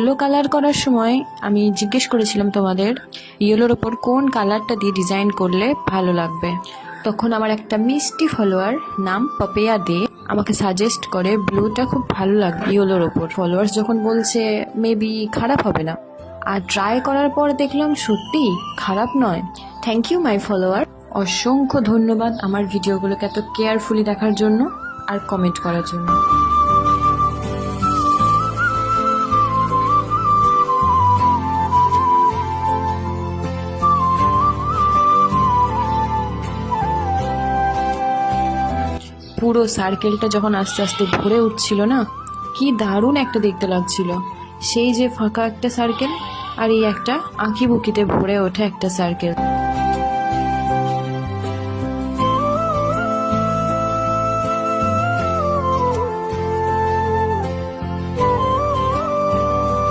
Yellow colour করার সময় আমি জিজ্ঞেস করেছিলাম তোমাদের ইয়েলোর ওপর কোন কালারটা দিয়ে ডিজাইন করলে ভালো লাগবে। তখন আমার একটা মিষ্টি ফলোয়ার নাম পপিয়া দে আমাকে সাজেস্ট করে ব্লুটা খুব ভালো লাগবে ইয়েলোর ওপর। ফলোয়ার্স যখন বলছে মেবি খারাপ হবে না, আর ট্রাই করার পর দেখলাম সত্যি খারাপ নয়। থ্যাংক ইউ মাই ফলোয়ার, অসংখ্য ধন্যবাদ আমার ভিডিওগুলোকে এত কেয়ারফুলি দেখার জন্য আর কমেন্ট করার জন্য। পুরো সার্কেলটা যখন আস্তে আস্তে ভরে উঠছিল না, কি দারুণ একটা দেখতে লাগছিল। সেই যে ফাঁকা একটা সার্কেল আর এই একটা আঁকিবুকিতে ভরে ওঠা একটা সার্কেল।